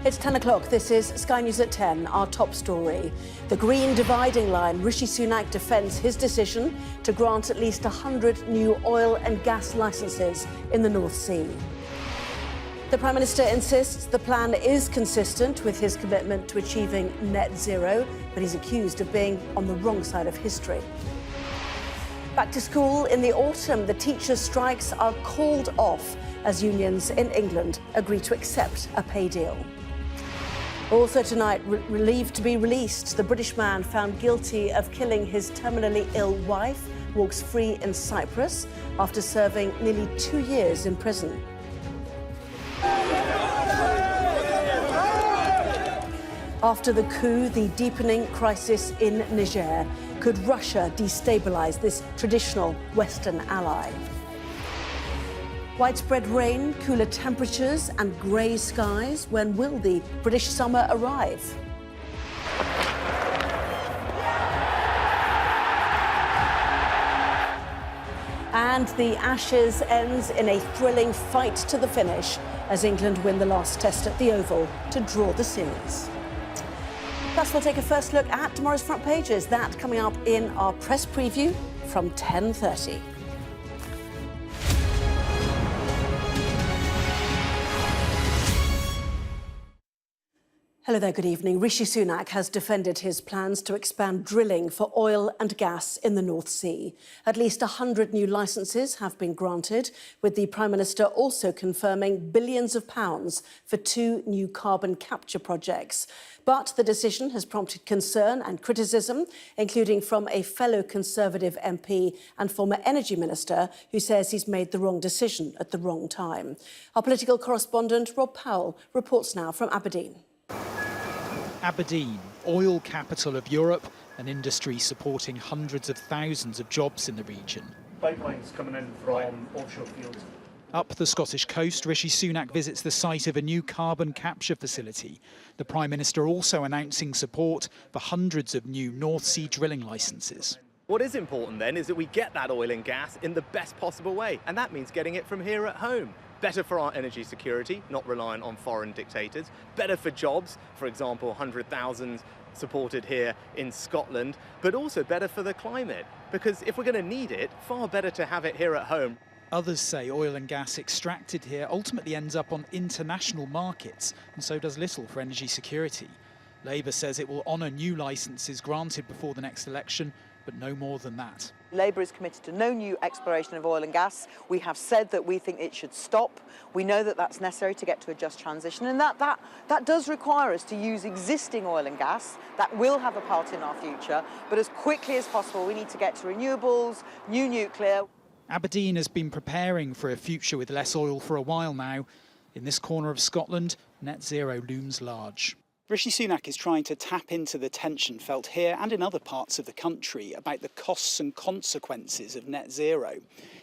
It's 10 o'clock. This is Sky News at 10, our top story. The green dividing line. Rishi Sunak defends his decision to grant at least 100 new oil and gas licences in the North Sea. The Prime Minister insists the plan is consistent with his commitment to achieving net zero, but he's accused of being on the wrong side of history. Back to school in the autumn, the teachers' strikes are called off as unions in England agree to accept a pay deal. Also tonight, relieved to be released, the British man found guilty of killing his terminally ill wife walks free in Cyprus after serving nearly 2 years in prison. After the coup, the deepening crisis in Niger. Could Russia destabilise this traditional Western ally? Widespread rain, cooler temperatures and grey skies. When will the British summer arrive? And the Ashes ends in a thrilling fight to the finish as England win the last test at the Oval to draw the series. Plus, we'll take a first look at tomorrow's front pages. That coming up in our press preview from 10:30. Hello there, good evening. Rishi Sunak has defended his plans to expand drilling for oil and gas in the North Sea. At least 100 new licences have been granted, with the Prime Minister also confirming billions of pounds for 2 new carbon capture projects. But the decision has prompted concern and criticism, including from a fellow Conservative MP and former Energy Minister who says he's made the wrong decision at the wrong time. Our political correspondent Rob Powell reports now from Aberdeen. Aberdeen, oil capital of Europe, an industry supporting hundreds of thousands of jobs in the region. Pipelines coming in from offshore fields. Up the Scottish coast, Rishi Sunak visits the site of a new carbon capture facility. The Prime Minister also announcing support for hundreds of new North Sea drilling licences. What is important then is that we get that oil and gas in the best possible way, and that means getting it from here at home. Better for our energy security, not reliant on foreign dictators. Better for jobs, for example, 100,000 supported here in Scotland, but also better for the climate, because if we're going to need it, far better to have it here at home. Others say oil and gas extracted here ultimately ends up on international markets, and so does little for energy security. Labour says it will honour new licences granted before the next election, but no more than that. Labour is committed to no new exploration of oil and gas. We have said that we think it should stop. We know that that's necessary to get to a just transition, and that does require us to use existing oil and gas. That will have a part in our future, but as quickly as possible we need to get to renewables, new nuclear. Aberdeen has been preparing for a future with less oil for a while now. In this corner of Scotland, net zero looms large. Rishi Sunak is trying to tap into the tension felt here and in other parts of the country about the costs and consequences of net zero.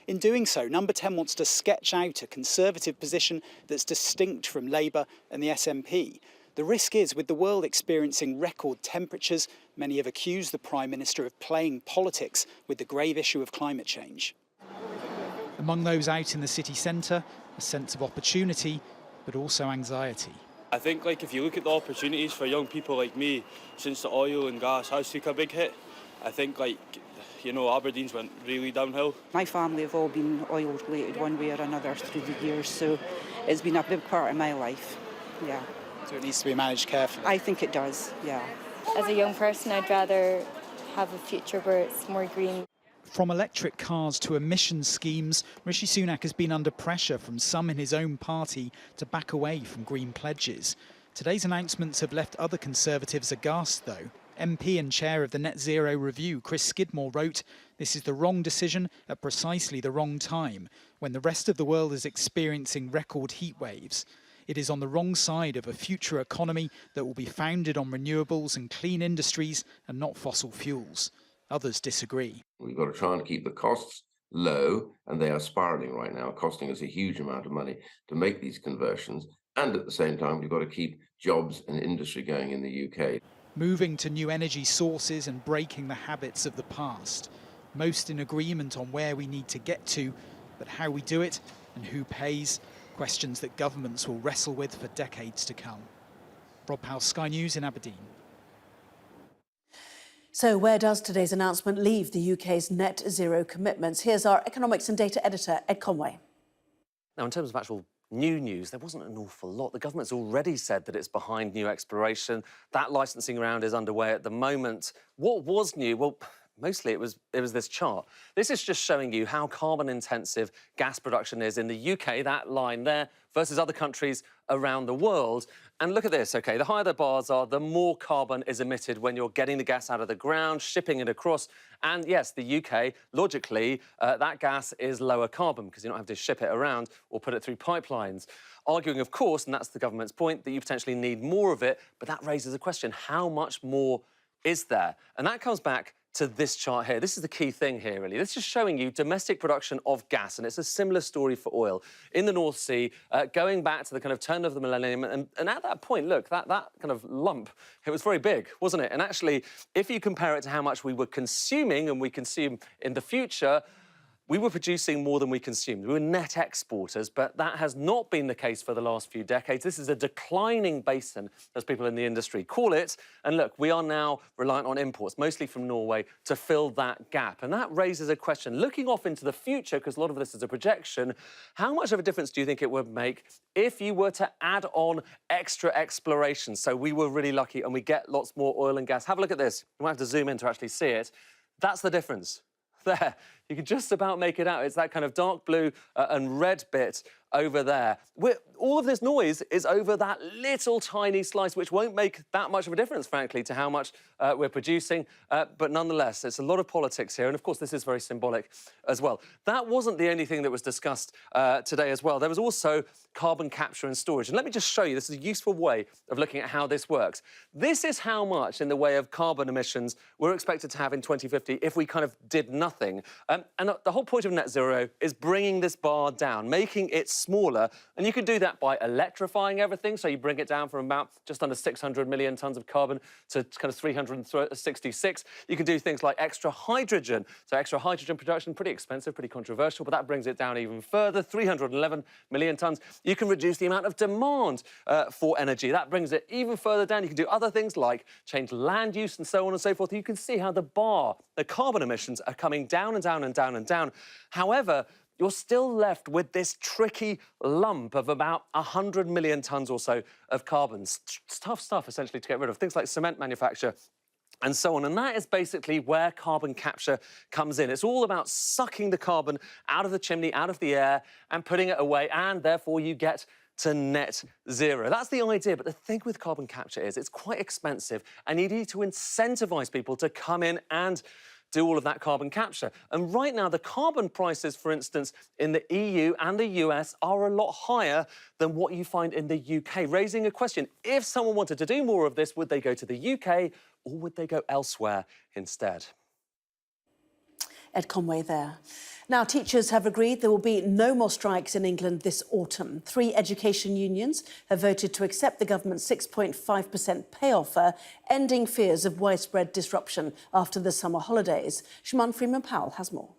In doing so, Number 10 wants to sketch out a Conservative position that's distinct from Labour and the SNP. The risk is, with the world experiencing record temperatures, many have accused the Prime Minister of playing politics with the grave issue of climate change. Among those out in the city centre, a sense of opportunity, but also anxiety. I think if you look at the opportunities for young people like me, since the oil and gas has took a big hit, I think Aberdeen's went really downhill. My family have all been oil related one way or another through the years, so it's been a big part of my life, yeah. So it needs to be managed carefully? I think it does, yeah. As a young person, I'd rather have a future where it's more green. From electric cars to emission schemes, Rishi Sunak has been under pressure from some in his own party to back away from green pledges. Today's announcements have left other Conservatives aghast, though. MP and chair of the Net Zero Review, Chris Skidmore, wrote, "This is the wrong decision at precisely the wrong time, when the rest of the world is experiencing record heat waves. It is on the wrong side of a future economy that will be founded on renewables and clean industries and not fossil fuels." Others disagree. We've got to try and keep the costs low, and they are spiralling right now, costing us a huge amount of money to make these conversions. And at the same time, we've got to keep jobs and industry going in the UK. Moving to new energy sources and breaking the habits of the past. Most in agreement on where we need to get to, but how we do it and who pays, questions that governments will wrestle with for decades to come. Rob Powell, Sky News in Aberdeen. So where does today's announcement leave the UK's net zero commitments? Here's our economics and data editor, Ed Conway. Now, in terms of actual new news, there wasn't an awful lot. The government's already said that it's behind new exploration. That licensing round is underway at the moment. What was new? Well, mostly it was this chart. This is just showing you how carbon-intensive gas production is in the UK, that line there, versus other countries around the world. And look at this, OK, the higher the bars are, the more carbon is emitted when you're getting the gas out of the ground, shipping it across. And yes, the UK, logically, that gas is lower carbon because you don't have to ship it around or put it through pipelines. Arguing, of course, and that's the government's point, that you potentially need more of it, but that raises a question, how much more is there? And that comes back to this chart here. This is the key thing here, really. This is showing you domestic production of gas, and it's a similar story for oil in the North Sea, going back to the kind of turn of the millennium. And at that point, look, that kind of lump, it was very big, wasn't it? And actually, if you compare it to how much we were consuming and we consume in the future, we were producing more than we consumed. We were net exporters, but that has not been the case for the last few decades. This is a declining basin, as people in the industry call it. And look, we are now reliant on imports, mostly from Norway, to fill that gap. And that raises a question. Looking off into the future, because a lot of this is a projection, how much of a difference do you think it would make if you were to add on extra exploration? So we were really lucky and we get lots more oil and gas. Have a look at this. You might have to zoom in to actually see it. That's the difference. There, you can just about make it out. It's that kind of dark blue and red bit over there. All of this noise is over that little tiny slice, which won't make that much of a difference, frankly, to how much we're producing. But nonetheless, it's a lot of politics here. And of course, this is very symbolic as well. That wasn't the only thing that was discussed today as well. There was also carbon capture and storage. And let me just show you, this is a useful way of looking at how this works. This is how much in the way of carbon emissions we're expected to have in 2050 if we kind of did nothing. And the whole point of net zero is bringing this bar down, making it smaller. And you can do that by electrifying everything. So you bring it down from about just under 600 million tonnes of carbon to kind of 366. You can do things like extra hydrogen. So extra hydrogen production, pretty expensive, pretty controversial, but that brings it down even further, 311 million tonnes. You can reduce the amount of demand for energy. That brings it even further down. You can do other things like change land use and so on and so forth. You can see how the bar, the carbon emissions, are coming down and down and down and down. However, you're still left with this tricky lump of about 100 million tonnes or so of carbon. It's tough stuff, essentially, to get rid of. Things like cement manufacture and so on. And that is basically where carbon capture comes in. It's all about sucking the carbon out of the chimney, out of the air, and putting it away, and therefore you get to net zero. That's the idea, but the thing with carbon capture is it's quite expensive, and you need to incentivise people to come in and do all of that carbon capture. And right now, the carbon prices, for instance, in the EU and the US are a lot higher than what you find in the UK, raising a question. If someone wanted to do more of this, would they go to the UK or would they go elsewhere instead? Ed Conway there. Now, teachers have agreed there will be no more strikes in England this autumn. 3 education unions have voted to accept the government's 6.5% pay offer, ending fears of widespread disruption after the summer holidays. Shimon Freeman-Powell has more.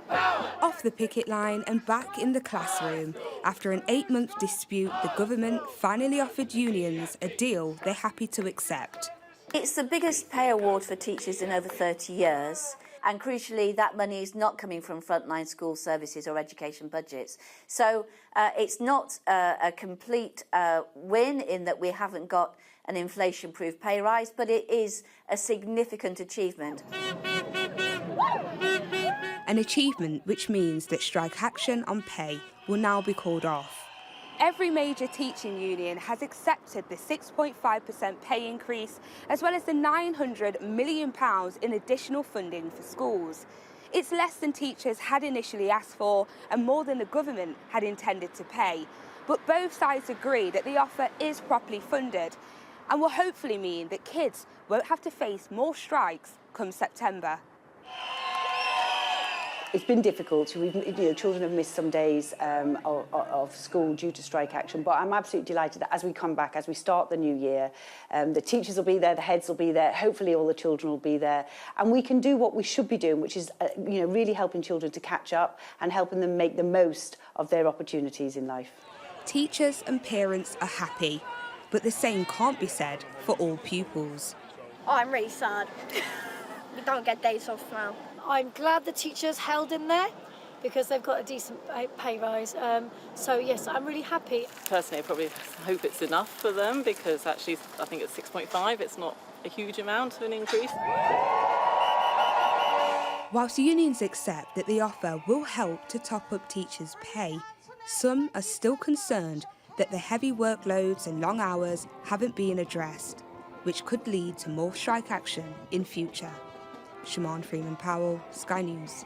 Off the picket line and back in the classroom. After an 8-month dispute, the government finally offered unions a deal they're happy to accept. It's the biggest pay award for teachers in over 30 years. And crucially, that money is not coming from frontline school services or education budgets. So it's not a complete win in that we haven't got an inflation-proof pay rise, but it is a significant achievement. An achievement which means that strike action on pay will now be called off. Every major teaching union has accepted the 6.5% pay increase, as well as the £900 million in additional funding for schools. It's less than teachers had initially asked for and more than the government had intended to pay. But both sides agree that the offer is properly funded and will hopefully mean that kids won't have to face more strikes come September. It's been difficult. Children have missed some days of school due to strike action, but I'm absolutely delighted that as we come back, as we start the new year, the teachers will be there, the heads will be there, hopefully all the children will be there, and we can do what we should be doing, which is really helping children to catch up and helping them make the most of their opportunities in life. Teachers and parents are happy, but the same can't be said for all pupils. I'm really sad. We don't get days off now. I'm glad the teachers held in there because they've got a decent pay rise. So yes, I'm really happy. Personally, I probably hope it's enough for them because actually I think it's 6.5. It's not a huge amount of an increase. Whilst unions accept that the offer will help to top up teachers' pay, some are still concerned that the heavy workloads and long hours haven't been addressed, which could lead to more strike action in future. Siobhan Freeman-Powell, Sky News.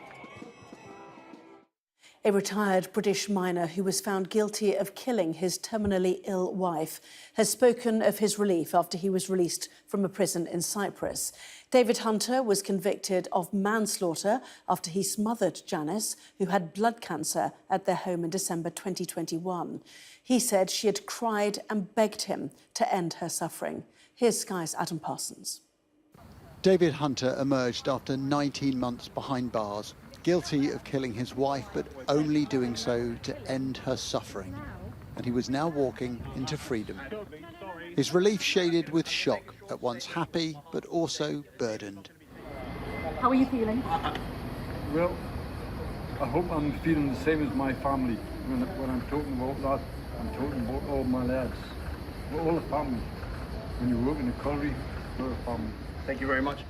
A retired British miner who was found guilty of killing his terminally ill wife has spoken of his relief after he was released from a prison in Cyprus. David Hunter was convicted of manslaughter after he smothered Janice, who had blood cancer, at their home in December 2021. He said she had cried and begged him to end her suffering. Here's Sky's Adam Parsons. David Hunter emerged after 19 months behind bars, guilty of killing his wife, but only doing so to end her suffering. And he was now walking into freedom. His relief shaded with shock, at once happy, but also burdened. How are you feeling? Well, I hope I'm feeling the same as my family. When I'm talking about that, I'm talking about all my lads. We're all a family. When you work in a colliery, we're a family. Thank you very much.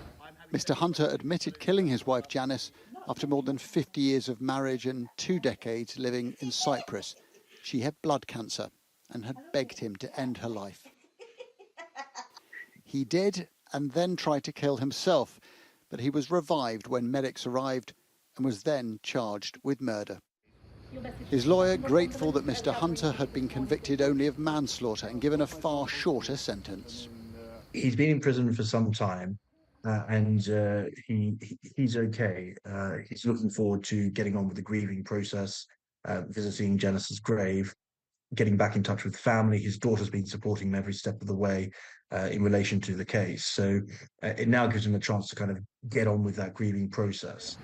Mr. Hunter admitted killing his wife Janice after more than 50 years of marriage and 2 decades living in Cyprus. She had blood cancer and had begged him to end her life. He did, and then tried to kill himself, but he was revived when medics arrived and was then charged with murder. His lawyer grateful that Mr. Hunter had been convicted only of manslaughter and given a far shorter sentence. He's been in prison for some time, and he's okay. He's looking forward to getting on with the grieving process, visiting Janice's grave, getting back in touch with family. His daughter's been supporting him every step of the way in relation to the case. So it now gives him a chance to kind of get on with that grieving process.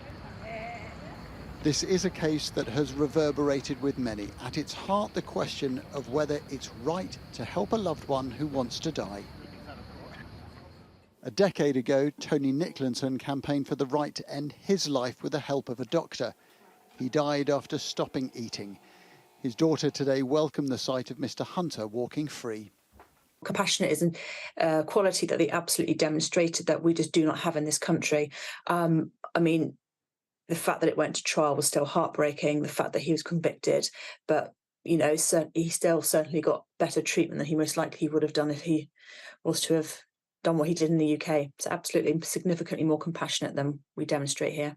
This is a case that has reverberated with many. At its heart, the question of whether it's right to help a loved one who wants to die. A decade ago, Tony Nicklinson campaigned for the right to end his life with the help of a doctor. He died after stopping eating. His daughter today welcomed the sight of Mr. Hunter walking free. Compassionate is a quality that they absolutely demonstrated that we just do not have in this country. I mean, the fact that it went to trial was still heartbreaking, the fact that he was convicted, but, you know, he still certainly got better treatment than he most likely would have done if he was to have done what he did in the UK. It's absolutely significantly more compassionate than we demonstrate here.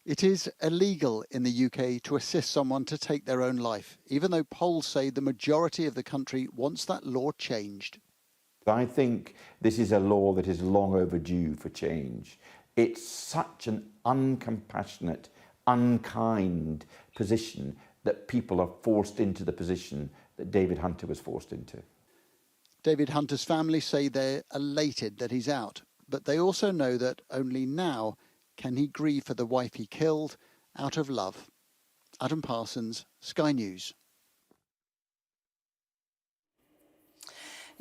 It is illegal in the UK to assist someone to take their own life, even though polls say the majority of the country wants that law changed. I think this is a law that is long overdue for change. It's such an uncompassionate, unkind position that people are forced into the position that David Hunter was forced into. David Hunter's family say they're elated that he's out, but they also know that only now can he grieve for the wife he killed out of love. Adam Parsons, Sky News.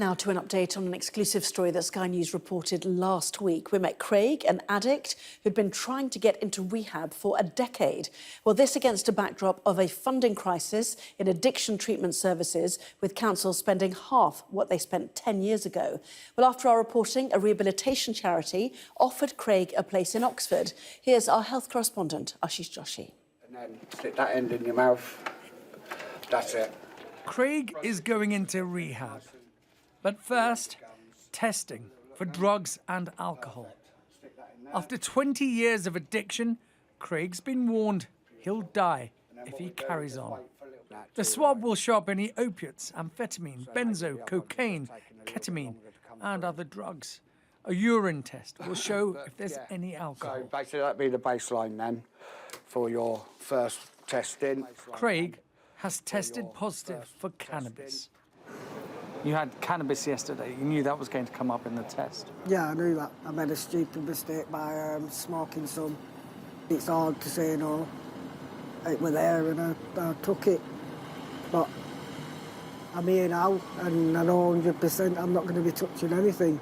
Now to an update on an exclusive story that Sky News reported last week. We met Craig, an addict who'd been trying to get into rehab for a decade. Well, this against a backdrop of a funding crisis in addiction treatment services, with councils spending half what they spent 10 years ago. Well, after our reporting, a rehabilitation charity offered Craig a place in Oxford. Here's our health correspondent, Ashish Joshi. And then stick that end in your mouth. That's it. Craig is going into rehab. But first, testing for drugs and alcohol. After 20 years of addiction, Craig's been warned he'll die if he carries on. The swab will show up any opiates, amphetamine, benzo, cocaine, ketamine, and other drugs. A urine test will show if there's any alcohol. So basically that'd be the baseline then for your first testing. Craig has tested positive for cannabis. You had cannabis yesterday. You knew that was going to come up in the test. Yeah, I knew that. I made a stupid mistake by smoking some. It's hard to say no. It was there and I took it. But I'm here now, and I know 100% I'm not going to be touching anything.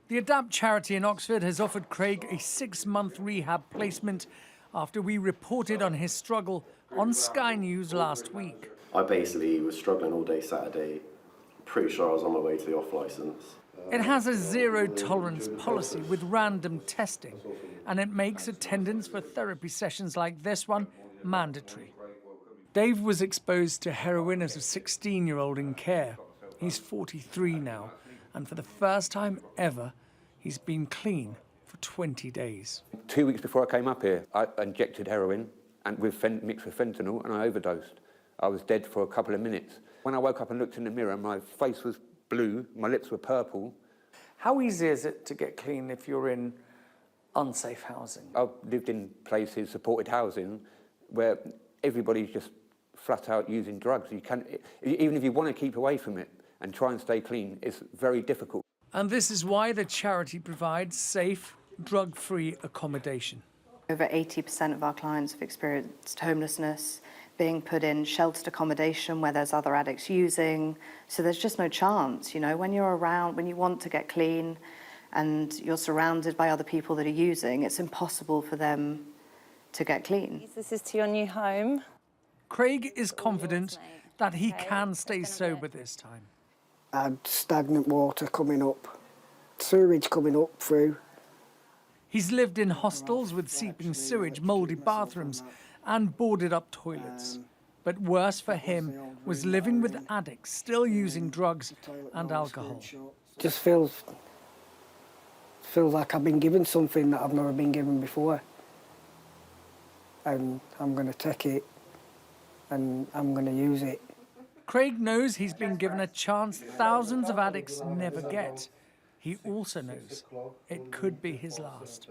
The Adapt charity in Oxford has offered Craig a 6-month rehab placement after we reported on his struggle on Sky News last week. I basically was struggling all day Saturday. Pretty sure I was on my way to the off licence. It has a zero-tolerance policy with random testing, and it makes attendance for therapy sessions like this one mandatory. Dave was exposed to heroin as a 16-year-old in care. He's 43 now, and for the first time ever, he's been clean for 20 days. 2 weeks before I came up here, I injected heroin and mixed with fentanyl, and I overdosed. I was dead for a couple of minutes. When I woke up and looked in the mirror, my face was blue, my lips were purple. How easy is it to get clean if you're in unsafe housing? I've lived in places, supported housing, where everybody's just flat out using drugs. You can't, even if you want to keep away from it and try and stay clean, it's very difficult. And this is why the charity provides safe, drug-free accommodation. Over 80% of our clients have experienced homelessness, being put in sheltered accommodation where there's other addicts using. So there's just no chance, you know, when you're around, when you want to get clean and you're surrounded by other people that are using, it's impossible for them to get clean. This is to your new home. Craig is confident that he can stay sober this time. I had stagnant water coming up, sewage coming up through. He's lived in hostels with seeping sewage, mouldy bathrooms and boarded up toilets. But worse for him was living with addicts still using drugs and alcohol. Just feels like I've been given something that I've never been given before. And I'm going to take it and I'm going to use it. Craig knows he's been given a chance thousands of addicts never get. He also knows it could be his last.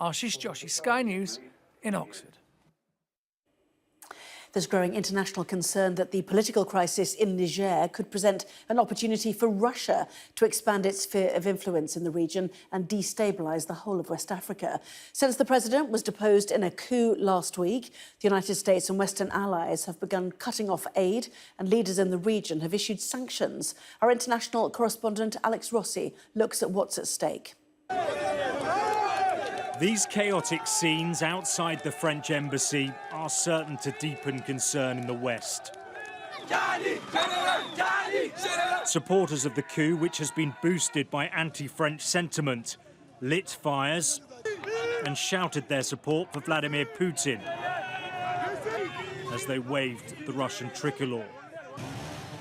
Ashish Joshi, Sky News in Oxford. There's growing international concern that the political crisis in Niger could present an opportunity for Russia to expand its sphere of influence in the region and destabilise the whole of West Africa. Since the president was deposed in a coup last week, the United States and Western allies have begun cutting off aid, and leaders in the region have issued sanctions. Our international correspondent Alex Rossi looks at what's at stake. These chaotic scenes outside the French embassy are certain to deepen concern in the West. Supporters of the coup, which has been boosted by anti-French sentiment, lit fires and shouted their support for Vladimir Putin as they waved the Russian tricolour.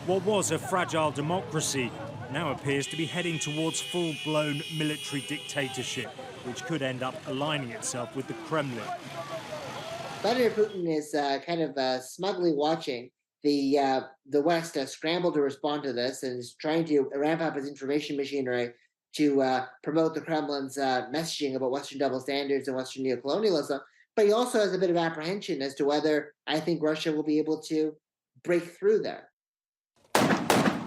What was a fragile democracy now appears to be heading towards full-blown military dictatorship, which could end up aligning itself with the Kremlin. Vladimir Putin is kind of smugly watching the West scramble to respond to this, and is trying to ramp up his information machinery to promote the Kremlin's messaging about Western double standards and Western neocolonialism. But he also has a bit of apprehension as to whether I think Russia will be able to break through there.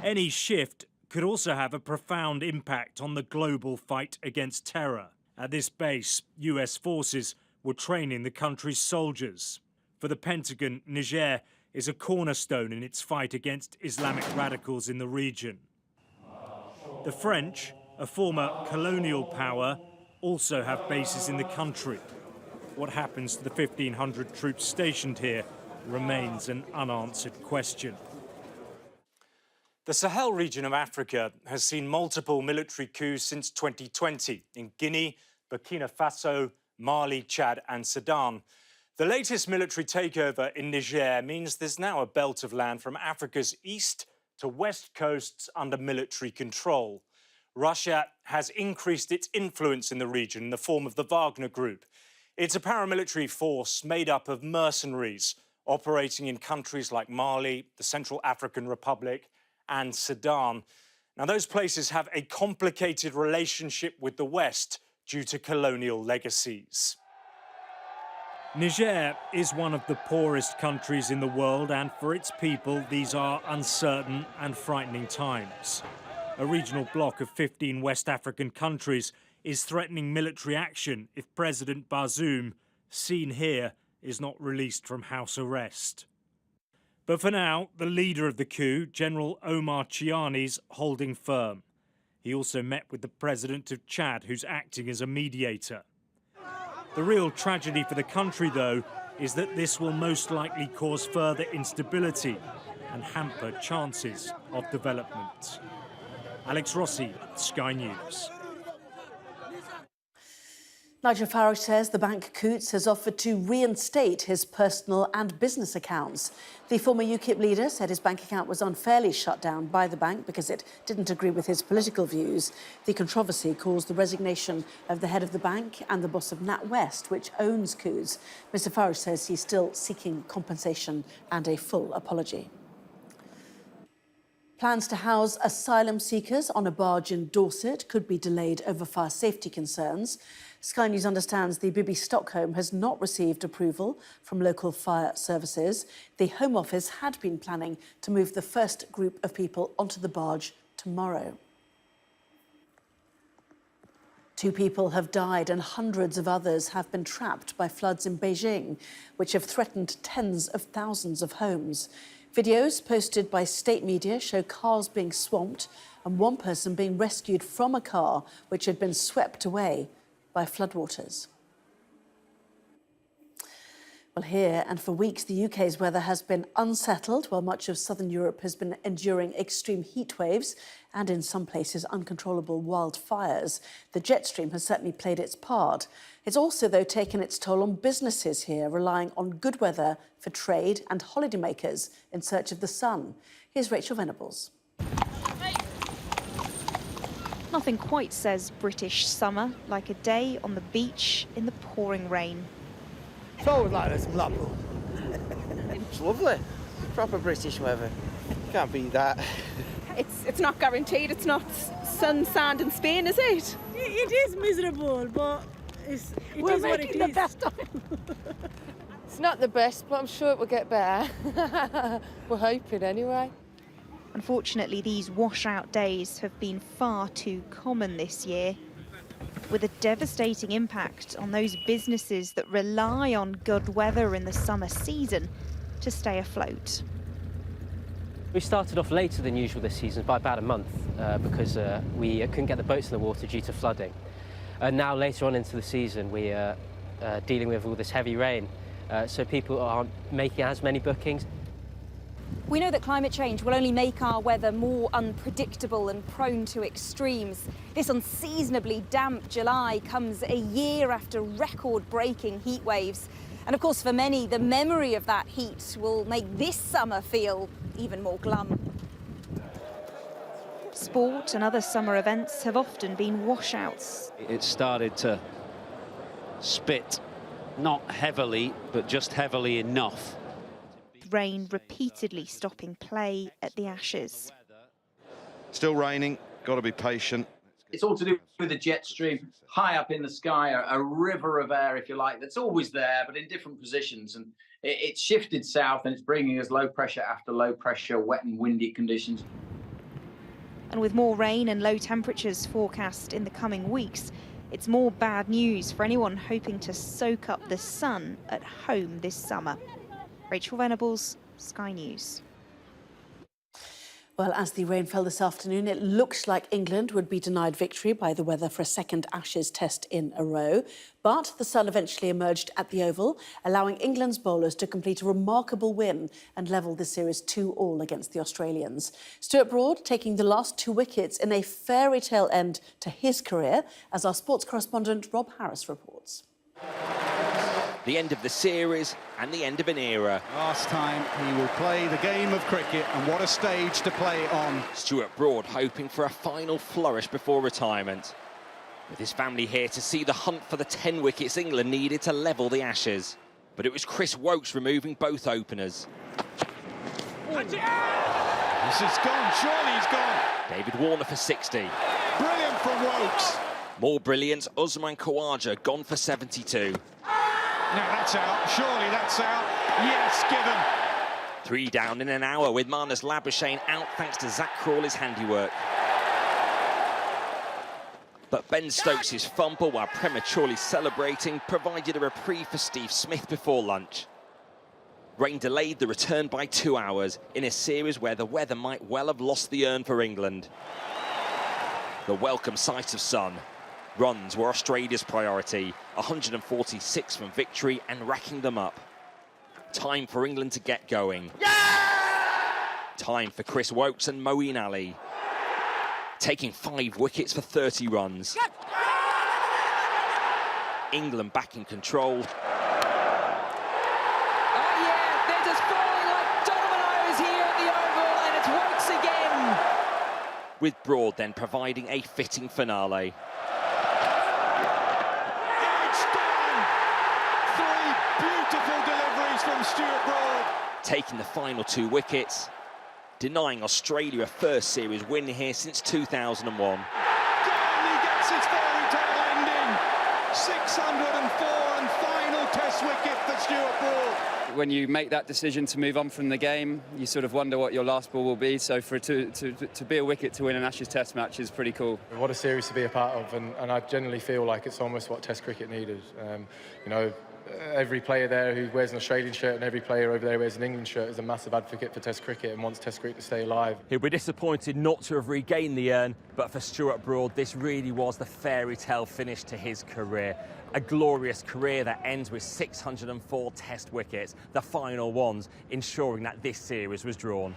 Any shift could also have a profound impact on the global fight against terror. At this base, US forces were training the country's soldiers. For the Pentagon, Niger is a cornerstone in its fight against Islamic radicals in the region. The French, a former colonial power, also have bases in the country. What happens to the 1,500 troops stationed here remains an unanswered question. The Sahel region of Africa has seen multiple military coups since 2020 in Guinea, Burkina Faso, Mali, Chad and Sudan. The latest military takeover in Niger means there's now a belt of land from Africa's east to west coasts under military control. Russia has increased its influence in the region in the form of the Wagner Group. It's a paramilitary force made up of mercenaries operating in countries like Mali, the Central African Republic and Sudan. Now, those places have a complicated relationship with the West due to colonial legacies. Niger is one of the poorest countries in the world, and for its people, these are uncertain and frightening times. A regional bloc of 15 West African countries is threatening military action if President Bazoum, seen here, is not released from house arrest. But for now, the leader of the coup, General Omar Chiani's holding firm. He also met with the president of Chad, who's acting as a mediator. The real tragedy for the country, though, is that this will most likely cause further instability and hamper chances of development. Alex Rossi, Sky News. Nigel Farage says the bank Coutts has offered to reinstate his personal and business accounts. The former UKIP leader said his bank account was unfairly shut down by the bank because it didn't agree with his political views. The controversy caused the resignation of the head of the bank and the boss of NatWest, which owns Coutts. Mr Farage says he's still seeking compensation and a full apology. Plans to house asylum seekers on a barge in Dorset could be delayed over fire safety concerns. Sky News understands the Bibby Stockholm has not received approval from local fire services. The Home Office had been planning to move the first group of people onto the barge tomorrow. 2 people have died and hundreds of others have been trapped by floods in Beijing, which have threatened tens of thousands of homes. Videos posted by state media show cars being swamped and one person being rescued from a car which had been swept away by floodwaters. Well, here and for weeks, the UK's weather has been unsettled, while much of southern Europe has been enduring extreme heat waves and, in some places, uncontrollable wildfires. The jet stream has certainly played its part. It's also, though, taken its toll on businesses here, relying on good weather for trade and holidaymakers in search of the sun. Here's Rachel Venables. Nothing quite says British summer like a day on the beach in the pouring rain. It's always like this in Blackpool. It's lovely. Proper British weather. Can't beat that. It's not guaranteed. It's not sun, sand and Spain, is it? It is miserable, but We're making the best of it. It's not the best, but I'm sure it will get better. We're hoping anyway. Unfortunately, these washout days have been far too common this year, with a devastating impact on those businesses that rely on good weather in the summer season to stay afloat. We started off later than usual this season by about a month because we couldn't get the boats in the water due to flooding. And now later on into the season we are dealing with all this heavy rain, so people aren't making as many bookings. We know that climate change will only make our weather more unpredictable and prone to extremes. This unseasonably damp July comes a year after record-breaking heat waves. And of course, for many, the memory of that heat will make this summer feel even more glum. Sport and other summer events have often been washouts. It started to spit, not heavily, but just heavily enough. Rain repeatedly stopping play at the Ashes. Still raining, got to be patient. It's all to do with the jet stream high up in the sky, a river of air, if you like, that's always there, but in different positions. And it's shifted south and it's bringing us low pressure after low pressure, wet and windy conditions. And with more rain and low temperatures forecast in the coming weeks, it's more bad news for anyone hoping to soak up the sun at home this summer. Rachel Venables, Sky News. Well, as the rain fell this afternoon, it looks like England would be denied victory by the weather for a second Ashes test in a row. But the sun eventually emerged at the Oval, allowing England's bowlers to complete a remarkable win and level the series 2-2 against the Australians. Stuart Broad taking the last 2 wickets in a fairy tale end to his career, as our sports correspondent Rob Harris reports. The end of the series and the end of an era. Last time he will play the game of cricket, and what a stage to play it on. Stuart Broad hoping for a final flourish before retirement. With his family here to see the hunt for the 10 wickets England needed to level the Ashes. But it was Chris Woakes removing both openers. This is gone, surely he's gone. David Warner for 60. Brilliant from Woakes. More brilliant, Usman Khawaja gone for 72. No, that's out. Surely that's out. Yes, given. 3 down in an hour with Marnus Labuschagne out thanks to Zach Crawley's handiwork. But Ben Stokes' fumble while prematurely celebrating provided a reprieve for Steve Smith before lunch. Rain delayed the return by 2 hours in a series where the weather might well have lost the urn for England. The welcome sight of sun. Runs were Australia's priority, 146 from victory and racking them up. Time for England to get going. Time for Chris Woakes and Moeen Ali. Taking 5 wickets for 30 runs. England back in control. Oh yeah, they're just falling like dominoes here at the Oval, and it's Woakes again. With Broad then providing a fitting finale. It's done! 3 beautiful deliveries from Stuart Broad. Taking the final 2 wickets, denying Australia a first series win here since 2001. He gets his fairy tale ending. 604 and final test wicket for Stuart Broad. When you make that decision to move on from the game, you sort of wonder what your last ball will be. So for to be a wicket to win an Ashes Test match is pretty cool. What a series to be a part of, and I generally feel like it's almost what Test cricket needed. You know, every player there who wears an Australian shirt and every player over there who wears an England shirt is a massive advocate for Test cricket and wants Test cricket to stay alive. He'll be disappointed not to have regained the urn, but for Stuart Broad, this really was the fairy tale finish to his career. A glorious career that ends with 604 Test wickets, the final ones, ensuring that this series was drawn.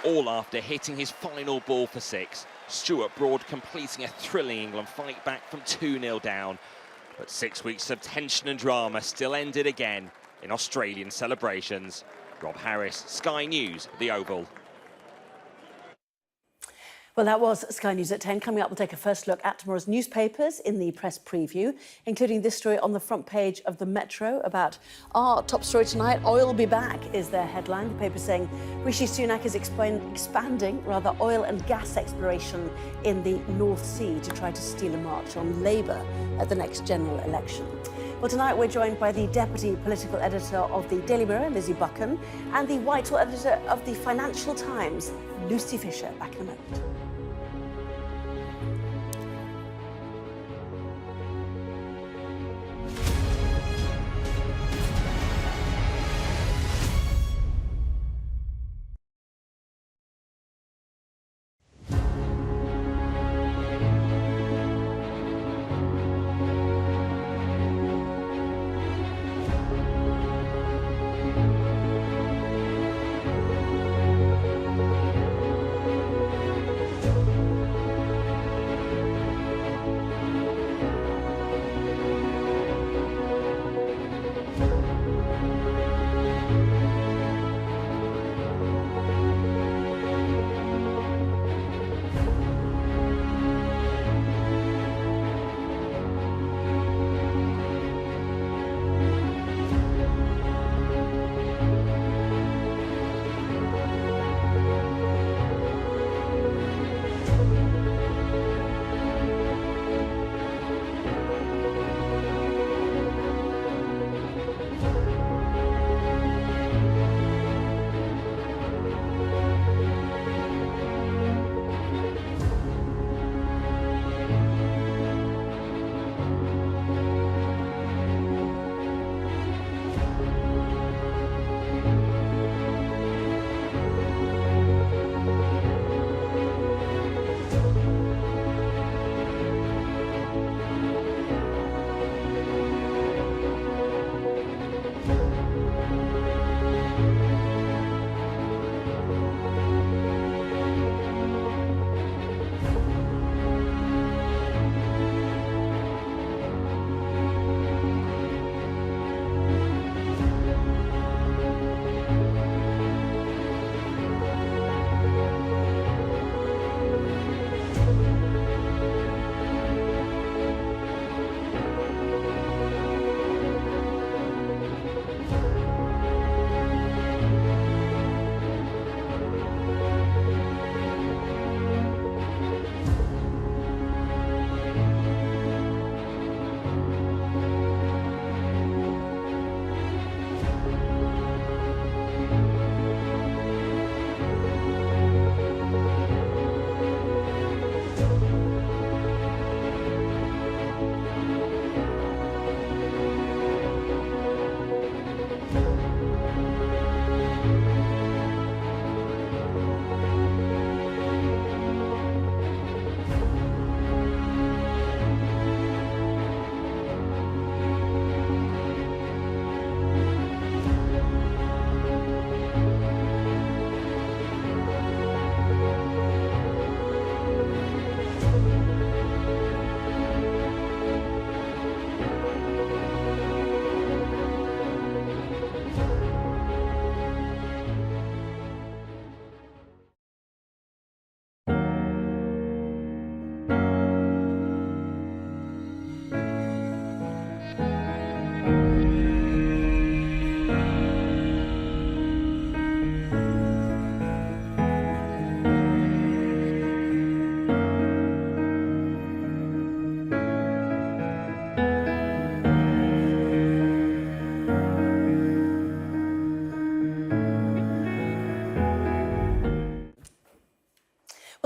All after hitting his final ball for 6, Stuart Broad completing a thrilling England fight back from 2-0 down. But 6 weeks of tension and drama still ended again in Australian celebrations. Rob Harris, Sky News, The Oval. Well, that was Sky News at 10. Coming up, we'll take a first look at tomorrow's newspapers in the press preview, including this story on the front page of the Metro about our top story tonight. Oil be back is their headline. The paper saying Rishi Sunak is expanding oil and gas exploration in the North Sea to try to steal a march on Labour at the next general election. Well, tonight we're joined by the Deputy Political Editor of the Daily Mirror, Lizzie Buchan, and the Whitehall Editor of the Financial Times, Lucy Fisher. Back in a moment.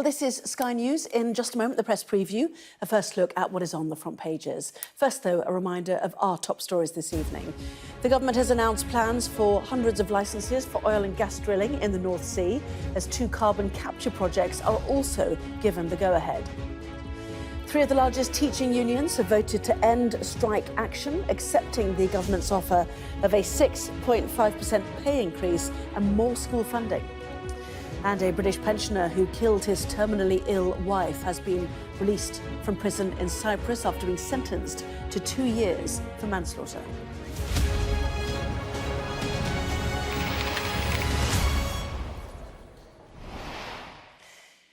this is Sky News. In just a moment, the press preview, a first look at what is on the front pages. First, though, a reminder of our top stories this evening. The government has announced plans for hundreds of licences for oil and gas drilling in the North Sea, as 2 carbon capture projects are also given the go-ahead. 3 of the largest teaching unions have voted to end strike action, accepting the government's offer of a 6.5% pay increase and more school funding. And a British pensioner who killed his terminally ill wife has been released from prison in Cyprus after being sentenced to 2 years for manslaughter.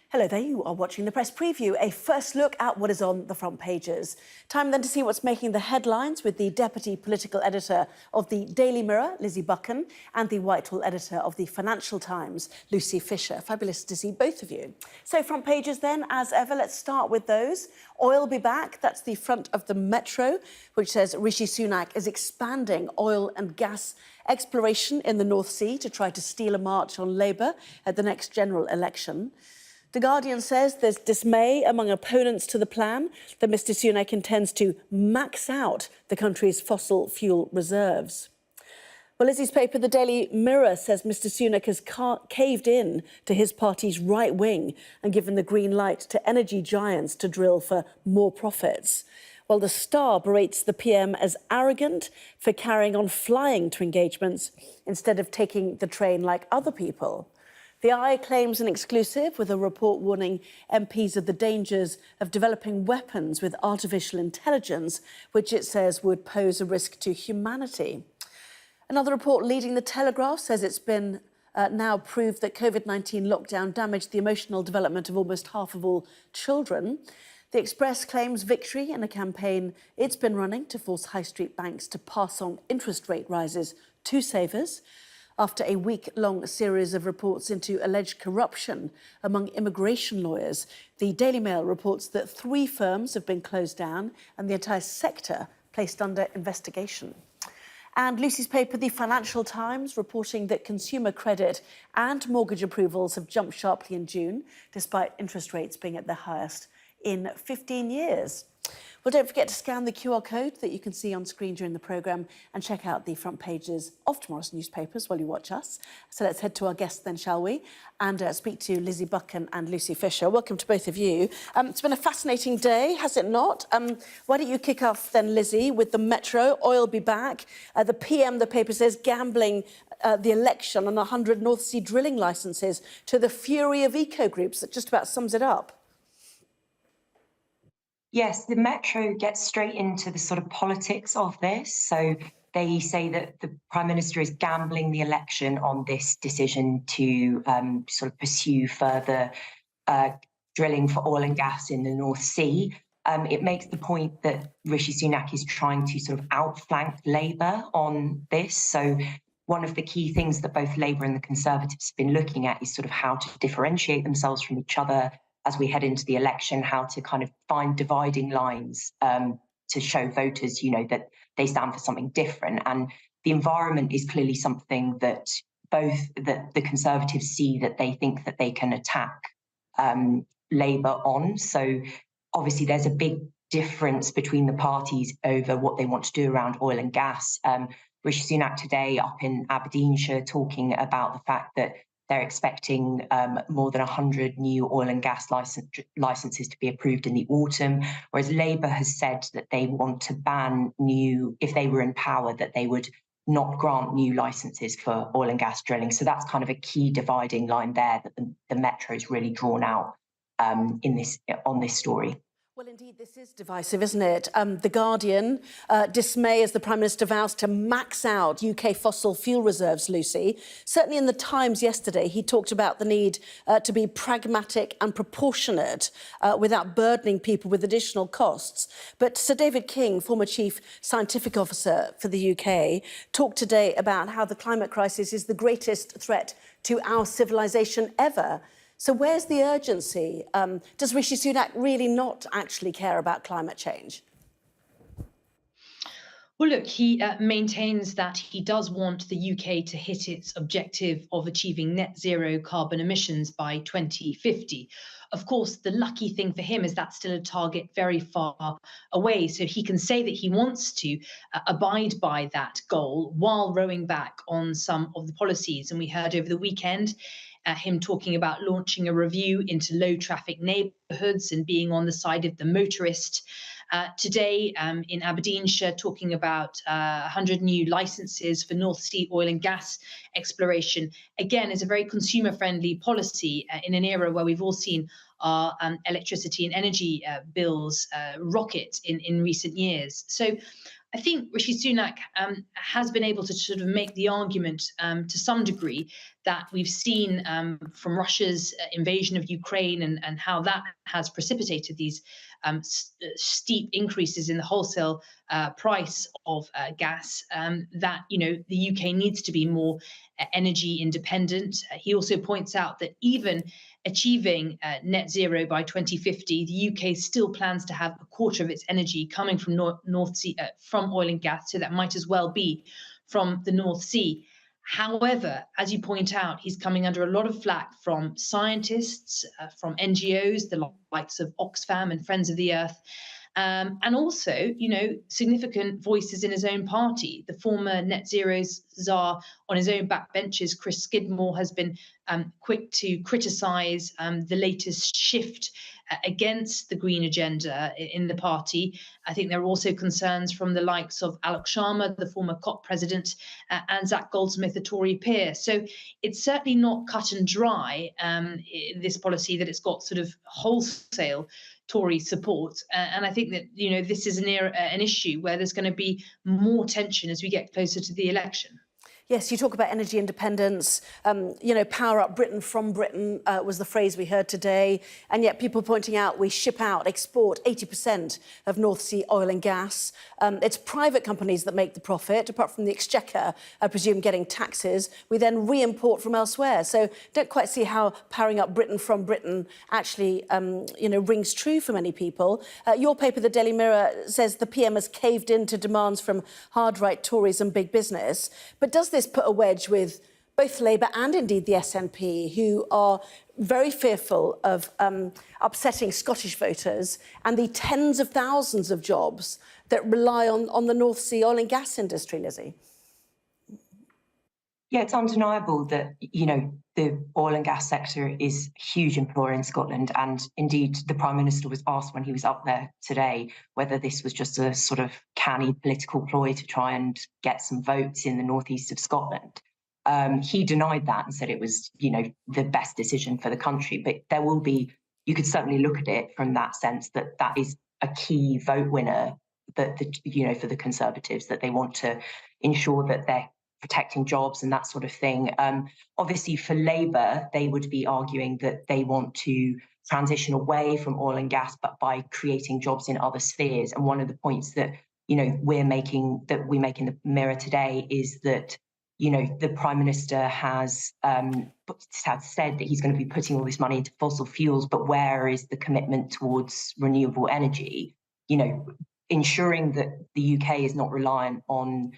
Hello there, you are watching the press preview, a first look at what is on the front pages. Time then to see what's making the headlines with the deputy political editor of the Daily Mirror, Lizzie Buchan, and the Whitehall editor of the Financial Times, Lucy Fisher. Fabulous to see both of you. So front pages then, as ever, let's start with those. Oil be back, that's the front of the Metro, which says Rishi Sunak is expanding oil and gas exploration in the North Sea to try to steal a march on Labour at the next general election. The Guardian says there's dismay among opponents to the plan that Mr Sunak intends to max out the country's fossil fuel reserves. Well, Lizzie's paper, the Daily Mirror, says Mr Sunak has caved in to his party's right wing and given the green light to energy giants to drill for more profits. While the Star berates the PM as arrogant for carrying on flying to engagements instead of taking the train like other people. The Eye claims an exclusive with a report warning MPs of the dangers of developing weapons with artificial intelligence, which it says would pose a risk to humanity. Another report leading the Telegraph says it's been now proved that COVID-19 lockdown damaged the emotional development of almost half of all children. The Express claims victory in a campaign it's been running to force high street banks to pass on interest rate rises to savers. After a week-long series of reports into alleged corruption among immigration lawyers, the Daily Mail reports that 3 firms have been closed down and the entire sector placed under investigation. And Lucy's paper, the Financial Times, reporting that consumer credit and mortgage approvals have jumped sharply in June, despite interest rates being at their highest in 15 years. Well, don't forget to scan the QR code that you can see on screen during the programme and check out the front pages of tomorrow's newspapers while you watch us. So let's head to our guests then, shall we? And speak to Lizzie Buchan and Lucy Fisher. Welcome to both of you. It's been a fascinating day, has it not? Why don't you kick off then, Lizzie, with the Metro, oil be back. The PM, the paper says, gambling the election on 100 North Sea drilling licences to the fury of eco-groups. That just about sums it up. Yes, the Metro gets straight into the sort of politics of this. So they say that the Prime Minister is gambling the election on this decision to sort of pursue further drilling for oil and gas in the North Sea. It makes the point that Rishi Sunak is trying to sort of outflank Labour on this. So one of the key things that both Labour and the Conservatives have been looking at is sort of how to differentiate themselves from each other as we head into the election, how to kind of find dividing lines to show voters, you know, that they stand for something different. And the environment is clearly something that both the Conservatives see that they think that they can attack Labour on. So obviously there's a big difference between the parties over what they want to do around oil and gas. Rishi Sunak today up in Aberdeenshire talking about the fact that they're expecting more than 100 new oil and gas licenses to be approved in the autumn, whereas Labour has said that they want to ban if they were in power, that they would not grant new licenses for oil and gas drilling. So that's kind of a key dividing line there that the Metro's really drawn out on this story. Well, indeed, this is divisive, isn't it? The Guardian, dismay as the Prime Minister vows to max out UK fossil fuel reserves, Lucy. Certainly in the Times yesterday, he talked about the need to be pragmatic and proportionate without burdening people with additional costs. But Sir David King, former Chief Scientific Officer for the UK, talked today about how the climate crisis is the greatest threat to our civilization ever. So where's the urgency? Does Rishi Sunak really not actually care about climate change? Well, look, he maintains that he does want the UK to hit its objective of achieving net zero carbon emissions by 2050. Of course, the lucky thing for him is that's still a target very far away. So he can say that he wants to abide by that goal while rowing back on some of the policies. And we heard over the weekend him talking about launching a review into low traffic neighbourhoods and being on the side of the motorist. Today in Aberdeenshire, talking about 100 new licences for North Sea oil and gas exploration. Again, is a very consumer-friendly policy in an era where we've all seen our electricity and energy bills rocket in recent years. So I think Rishi Sunak has been able to sort of make the argument to some degree that we've seen from Russia's invasion of Ukraine and how that has precipitated these steep increases in the wholesale price of gas, that, you know, the UK needs to be more energy independent. He also points out that even achieving net zero by 2050, the UK still plans to have a quarter of its energy coming from North Sea, from oil and gas, so that might as well be from the North Sea. However, as you point out, he's coming under a lot of flack from scientists, from NGOs, the likes of Oxfam and Friends of the Earth, and also, you know, significant voices in his own party. The former net zero czar on his own backbenches, Chris Skidmore, has been quick to criticise the latest shift against the green agenda in the party. I think there are also concerns from the likes of Alok Sharma, the former COP president, and Zach Goldsmith, a Tory peer. So it's certainly not cut and dry, this policy, that it's got sort of wholesale Tory support. And I think that, you know, this is an issue where there's going to be more tension as we get closer to the election. Yes, you talk about energy independence, you know, power up Britain from Britain was the phrase we heard today. And yet people pointing out we ship out, export 80% of North Sea oil and gas. It's private companies that make the profit, apart from the Exchequer, I presume, getting taxes. We then re-import from elsewhere. So don't quite see how powering up Britain from Britain actually, you know, rings true for many people. Your paper, the Daily Mirror, says the PM has caved in to demands from hard-right Tories and big business. But does this put a wedge with both Labour and indeed the SNP, who are very fearful of upsetting Scottish voters and the tens of thousands of jobs that rely on the North Sea oil and gas industry, Lizzie? Yeah, it's undeniable that, you know, the oil and gas sector is a huge employer in Scotland. And indeed, the Prime Minister was asked when he was up there today whether this was just a sort of canny political ploy to try and get some votes in the northeast of Scotland. He denied that and said it was, you know, the best decision for the country. But there will be, you could certainly look at it from that sense that that is a key vote winner, that, you know, for the Conservatives, that they want to ensure that they're protecting jobs and that sort of thing. Obviously, for Labour, they would be arguing that they want to transition away from oil and gas, but by creating jobs in other spheres. And one of the points that, you know, we make in the Mirror today is that, you know, the Prime Minister has said that he's going to be putting all this money into fossil fuels, but where is the commitment towards renewable energy? You know, ensuring that the UK is not reliant on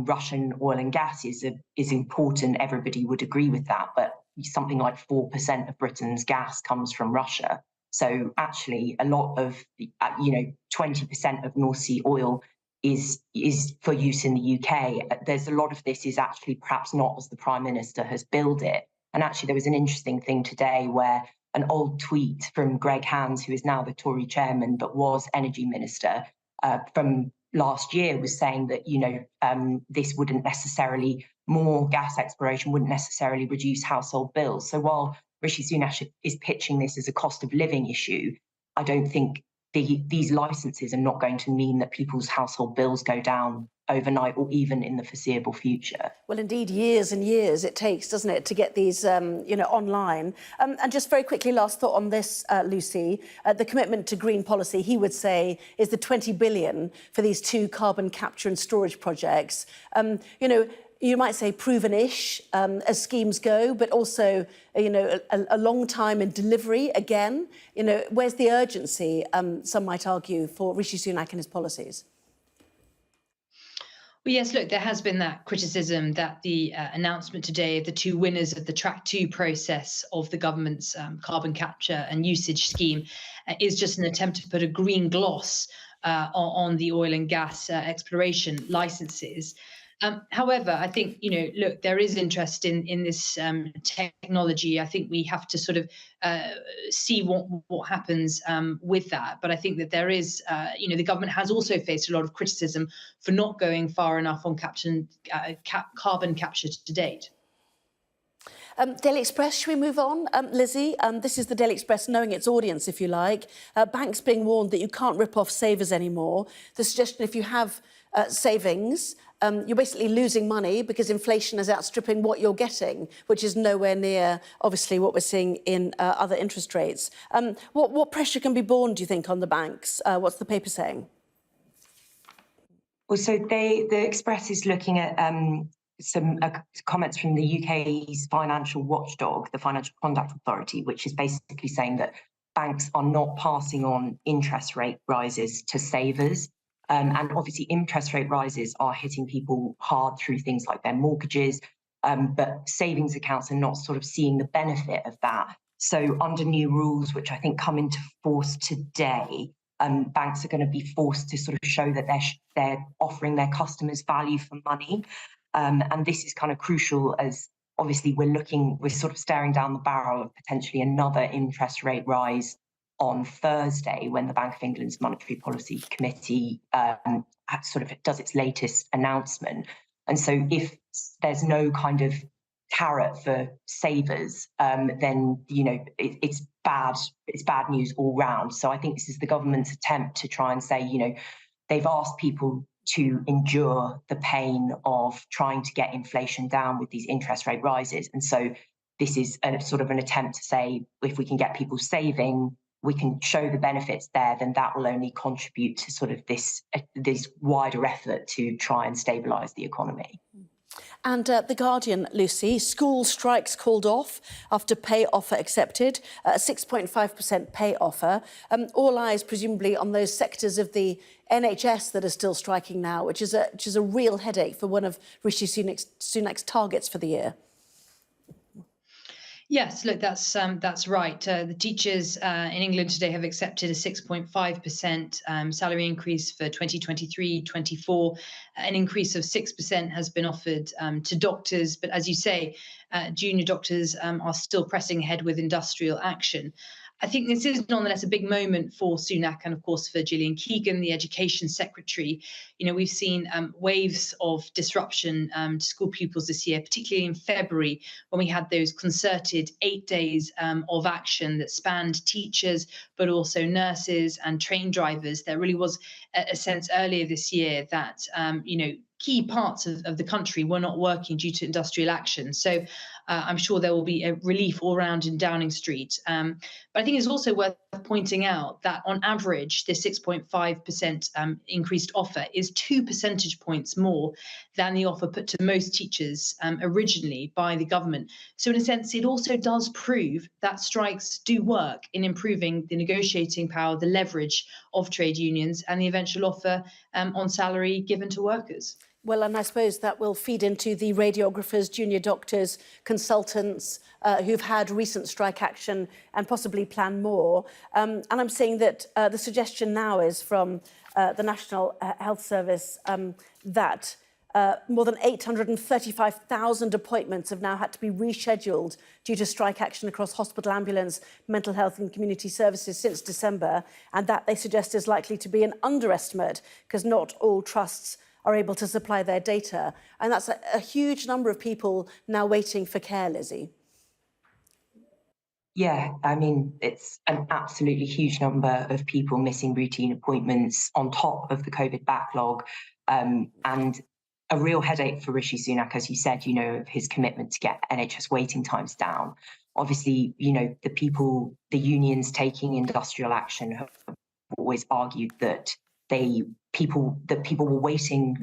Russian oil and gas is important. Everybody would agree with that. But something like 4% of Britain's gas comes from Russia. So actually, a lot of, 20% of North Sea oil is for use in the UK. There's a lot of this is actually perhaps not as the Prime Minister has billed it. And actually, there was an interesting thing today where an old tweet from Greg Hands, who is now the Tory chairman but was Energy Minister, from last year, was saying that, you know, this wouldn't necessarily, more gas exploration wouldn't necessarily reduce household bills. So while Rishi Sunak is pitching this as a cost of living issue, I don't think these licenses are not going to mean that people's household bills go down overnight or even in the foreseeable future. Well, indeed, years and years it takes, doesn't it, to get these, online. And just very quickly, last thought on this, Lucy, the commitment to green policy, he would say, is the 20 billion for these 2 carbon capture and storage projects. You might say proven-ish as schemes go, but also, a long time in delivery again. Where's the urgency, some might argue, for Rishi Sunak and his policies? Well, yes, look, there has been that criticism that the announcement today of the two winners of the Track 2 process of the government's carbon capture and usage scheme is just an attempt to put a green gloss on the oil and gas exploration licenses. However, I think, look, there is interest in this technology. I think we have to sort of see what happens with that. But I think that there is, the government has also faced a lot of criticism for not going far enough on carbon capture to date. Daily Express, should we move on? Lizzie, this is the Daily Express knowing its audience, if you like. Banks being warned that you can't rip off savers anymore. The suggestion, if you have savings, you're basically losing money because inflation is outstripping what you're getting, which is nowhere near, obviously, what we're seeing in other interest rates. What pressure can be borne, do you think, on the banks? What's the paper saying? Well, so the Express is looking at some comments from the UK's financial watchdog, the Financial Conduct Authority, which is basically saying that banks are not passing on interest rate rises to savers. And obviously interest rate rises are hitting people hard through things like their mortgages, but savings accounts are not sort of seeing the benefit of that. So under new rules, which I think come into force today, banks are going to be forced to sort of show that they're offering their customers value for money. And this is kind of crucial as obviously we're sort of staring down the barrel of potentially another interest rate rise on Thursday when the Bank of England's Monetary Policy Committee sort of does its latest announcement. And so if there's no kind of carrot for savers, then, it's bad news all round. So I think this is the government's attempt to try and say, they've asked people to endure the pain of trying to get inflation down with these interest rate rises. And so this is sort of an attempt to say, if we can get people saving, we can show the benefits there, then that will only contribute to sort of this wider effort to try and stabilise the economy. And The Guardian, Lucy, school strikes called off after pay offer accepted, 6.5% pay offer. All eyes presumably on those sectors of the NHS that are still striking now, which is a real headache for one of Rishi Sunak's targets for the year. Yes, look, that's right. The teachers in England today have accepted a 6.5% salary increase for 2023-24. An increase of 6% has been offered to doctors. But as you say, junior doctors are still pressing ahead with industrial action. I think this is nonetheless a big moment for Sunak and, of course, for Gillian Keegan, the Education Secretary. We've seen waves of disruption to school pupils this year, particularly in February, when we had those concerted 8 days of action that spanned teachers, but also nurses and train drivers. There really was a sense earlier this year that, key parts of the country were not working due to industrial action. So I'm sure there will be a relief all around in Downing Street. But I think it's also worth pointing out that on average, this 6.5% increased offer is 2 percentage points more than the offer put to most teachers originally by the government. So in a sense, it also does prove that strikes do work in improving the negotiating power, the leverage of trade unions and the eventual offer on salary given to workers. Well, and I suppose that will feed into the radiographers, junior doctors, consultants who've had recent strike action and possibly plan more. And I'm seeing that the suggestion now is from the National Health Service that more than 835,000 appointments have now had to be rescheduled due to strike action across hospital, ambulance, mental health and community services since December. And that, they suggest, is likely to be an underestimate because not all trusts are able to supply their data. And that's a huge number of people now waiting for care, Lizzie. Yeah, I mean, it's an absolutely huge number of people missing routine appointments on top of the COVID backlog, and a real headache for Rishi Sunak, as you said, of his commitment to get NHS waiting times down. Obviously, the unions taking industrial action have always argued that people were waiting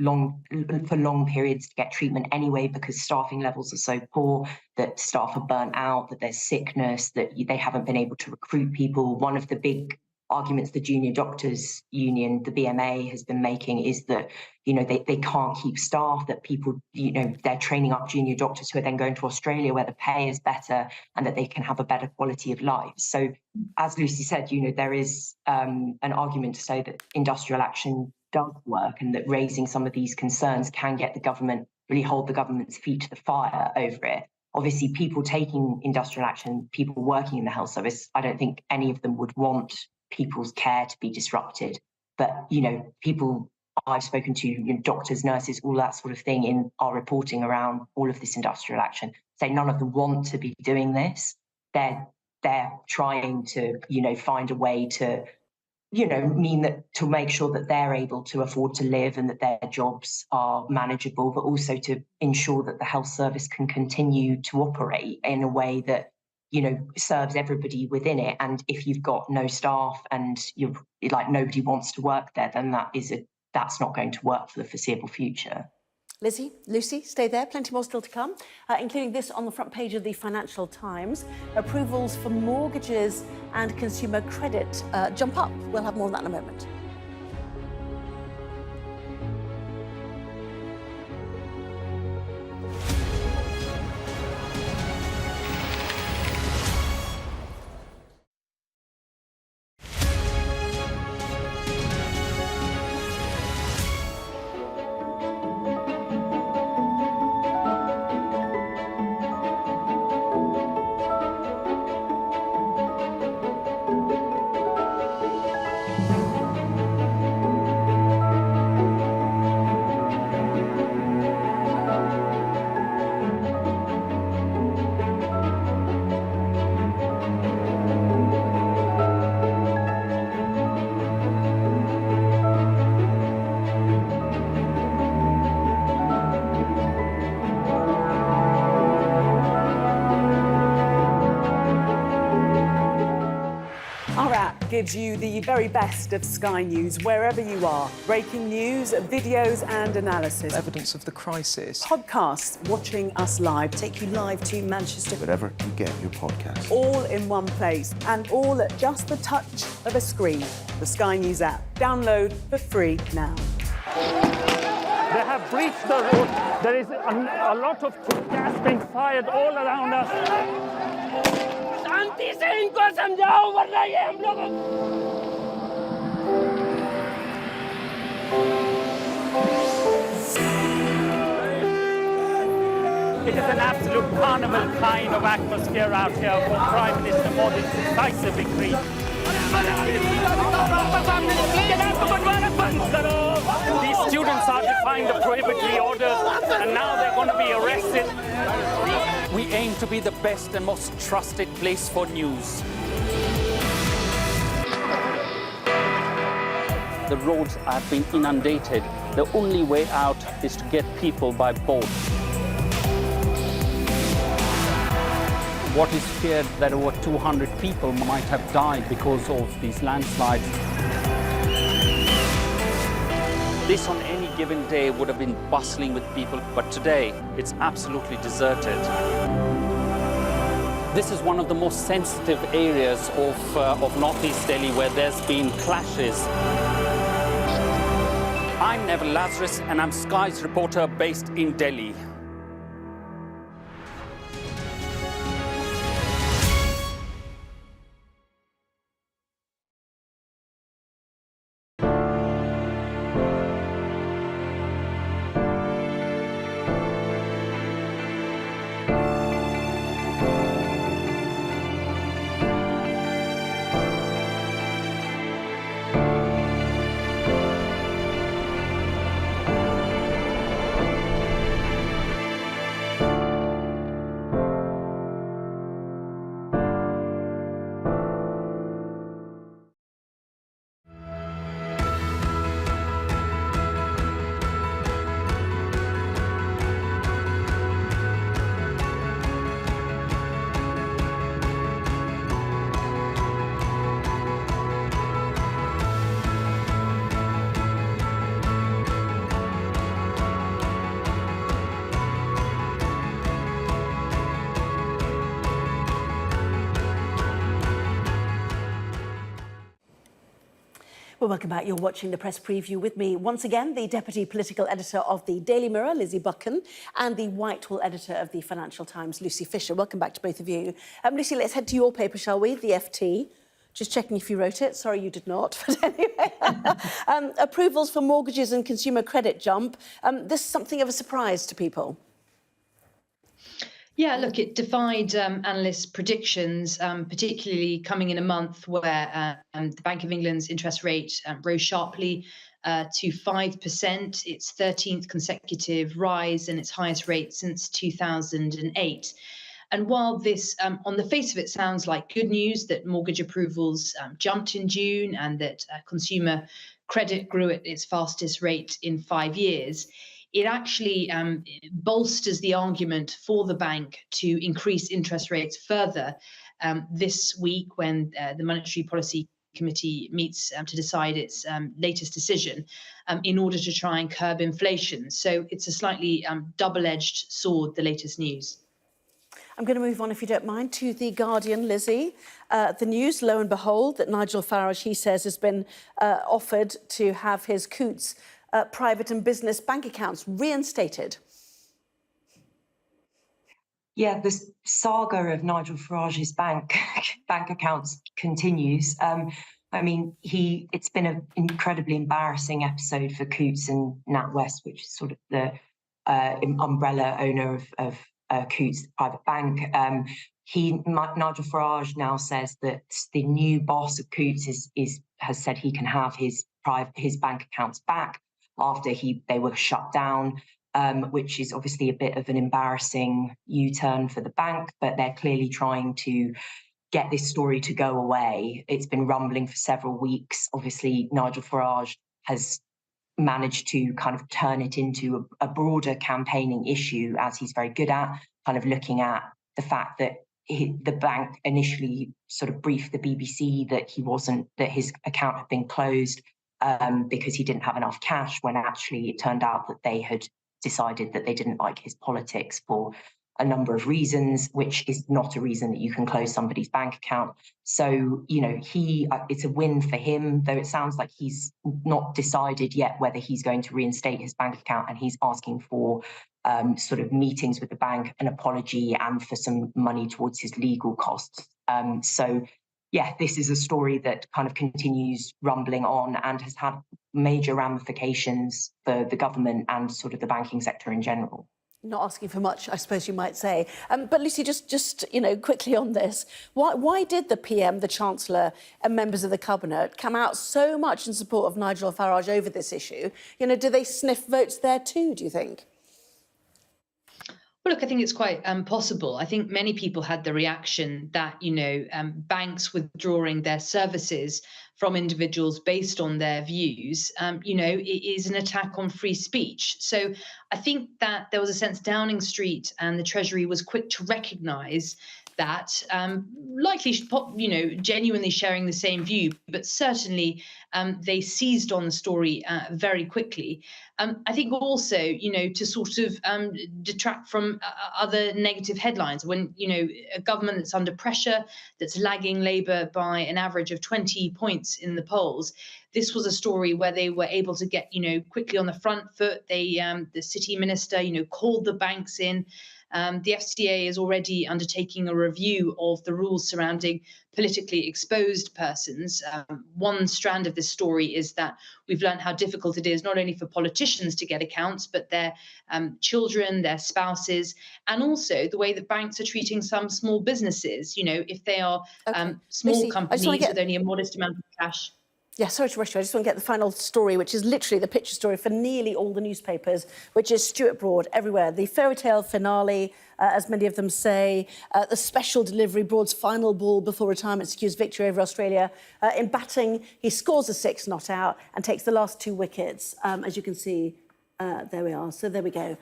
for long periods to get treatment anyway because staffing levels are so poor, that staff are burnt out, that there's sickness, that they haven't been able to recruit people. One of the big arguments the Junior Doctors Union, the BMA, has been making is that, you know, they can't keep staff, that people, you know, they're training up junior doctors who are then going to Australia where the pay is better and that they can have a better quality of life. So as Lucy said, you know, there is an argument to say that industrial action does work and that raising some of these concerns can get the government, really hold the government's feet to the fire over it. Obviously, people taking industrial action, people working in the health service, I don't think any of them would want people's care to be disrupted. But, you know, people I've spoken to, you know, doctors, nurses, all that sort of thing in our reporting around all of this industrial action, say none of them want to be doing this. They're trying to, you know, find a way to, you know, mean that to make sure that they're able to afford to live and that their jobs are manageable, but also to ensure that the health service can continue to operate in a way that, you know, serves everybody within it. And if you've got no staff and you're like nobody wants to work there, then that's not going to work for the foreseeable future. Lucy, stay there. Plenty more still to come, including this on the front page of the Financial Times. Approvals for mortgages and consumer credit jump up. We'll have more on that in a moment. Gives you the very best of Sky News wherever you are. Breaking news, videos and analysis. Evidence of the crisis. Podcasts, watching us live, take you live to Manchester. Wherever you get your podcast. All in one place and all at just the touch of a screen. The Sky News app. Download for free now. They have breached the road. There is a lot of gas being fired all around us. It is an absolute carnival kind of atmosphere out here for Prime Minister Modi's decisive victory. These students are defying the prohibitory orders and now they're going to be arrested. We aim to be the best and most trusted place for news. The roads have been inundated. The only way out is to get people by boat. What is feared that over 200 people might have died because of these landslides. This on any given day would have been bustling with people, but today it's absolutely deserted. This is one of the most sensitive areas of northeast Delhi where there's been clashes. I'm Neville Lazarus and I'm Sky's reporter based in Delhi. Well, welcome back. You're watching the press preview with me once again, the deputy political editor of the Daily Mirror, Lizzie Buchan, and the Whitehall editor of the Financial Times, Lucy Fisher. Welcome back to both of you. Lucy, let's head to your paper, shall we? The FT. Just checking if you wrote it. Sorry, you did not. But anyway, approvals for mortgages and consumer credit jump. This is something of a surprise to people. Yeah, look, it defied analysts' predictions, particularly coming in a month where the Bank of England's interest rate rose sharply to 5%, its 13th consecutive rise and its highest rate since 2008. And while this, on the face of it, sounds like good news that mortgage approvals jumped in June and that consumer credit grew at its fastest rate in 5 years, it actually bolsters the argument for the bank to increase interest rates further this week when the Monetary Policy Committee meets to decide its latest decision in order to try and curb inflation. So it's a slightly double-edged sword, the latest news. I'm going to move on, if you don't mind, to The Guardian, Lizzie. The news, lo and behold, that Nigel Farage, he says, has been offered to have his Coutts private and business bank accounts reinstated. Yeah, this saga of Nigel Farage's bank accounts continues. I mean, it's been an incredibly embarrassing episode for Coutts and NatWest, which is sort of the umbrella owner of Coutts private bank. Nigel Farage now says that the new boss of Coutts has said he can have his bank accounts back after they were shut down, which is obviously a bit of an embarrassing U-turn for the bank, but they're clearly trying to get this story to go away. It's been rumbling for several weeks. Obviously, Nigel Farage has managed to kind of turn it into a broader campaigning issue, as he's very good at, kind of looking at the fact that the bank initially sort of briefed the BBC that his account had been closed because he didn't have enough cash, when actually it turned out that they had decided that they didn't like his politics for a number of reasons, which is not a reason that you can close somebody's bank account. So, you know, it's a win for him, though it sounds like he's not decided yet whether he's going to reinstate his bank account, and he's asking for sort of meetings with the bank, an apology, and for some money towards his legal costs. So, yeah, this is a story that kind of continues rumbling on and has had major ramifications for the government and sort of the banking sector in general. Not asking for much, I suppose you might say. But Lucy, just quickly on this, why did the PM, the Chancellor, and members of the Cabinet come out so much in support of Nigel Farage over this issue? You know, do they sniff votes there too, do you think? Well, look, I think it's quite possible. I think many people had the reaction that, banks withdrawing their services from individuals based on their views, it is an attack on free speech. So I think that there was a sense Downing Street and the Treasury was quick to recognise that, likely, genuinely sharing the same view, but certainly they seized on the story very quickly. I think also, to sort of detract from other negative headlines. When, a government that's under pressure, that's lagging Labour by an average of 20 points in the polls, this was a story where they were able to get, quickly on the front foot. They, the city minister, called the banks in. The FCA is already undertaking a review of the rules surrounding politically exposed persons. One strand of this story is that we've learned how difficult it is not only for politicians to get accounts, but their children, their spouses, and also the way that banks are treating some small businesses. If they are small Lucy, companies with only a modest amount of cash. Yeah, sorry to rush you. I just want to get the final story, which is literally the picture story for nearly all the newspapers, which is Stuart Broad everywhere. The fairy tale finale, as many of them say, the special delivery, Broad's final ball before retirement secures victory over Australia. In batting, he scores a 6 not out and takes the last 2 wickets. As you can see, there we are. So there we go.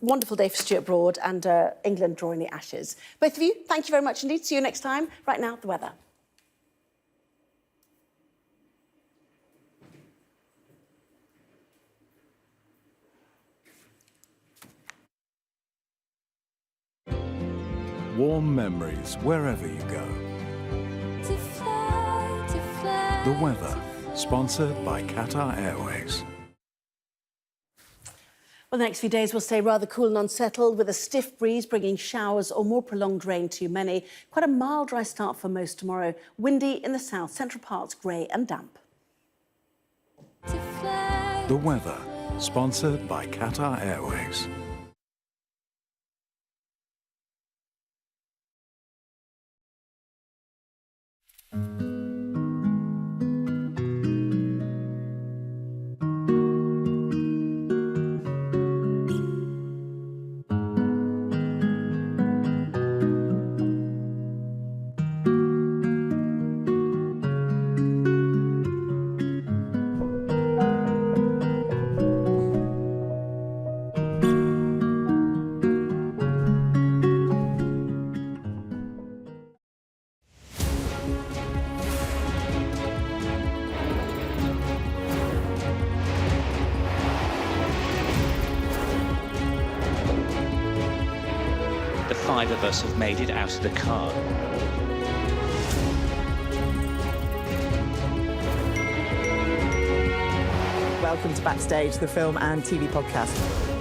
Wonderful day for Stuart Broad and England drawing the Ashes. Both of you, thank you very much indeed. See you next time. Right now, the weather. Warm memories wherever you go. The weather. sponsored by Qatar Airways. Well, the next few days will stay rather cool and unsettled, with a stiff breeze bringing showers or more prolonged rain to many. Quite a mild, dry start for most tomorrow. Windy in the south, central parts grey and damp. The weather, sponsored by Qatar Airways. The 5 of us have made it out of the car. Welcome to Backstage, the film and TV podcast.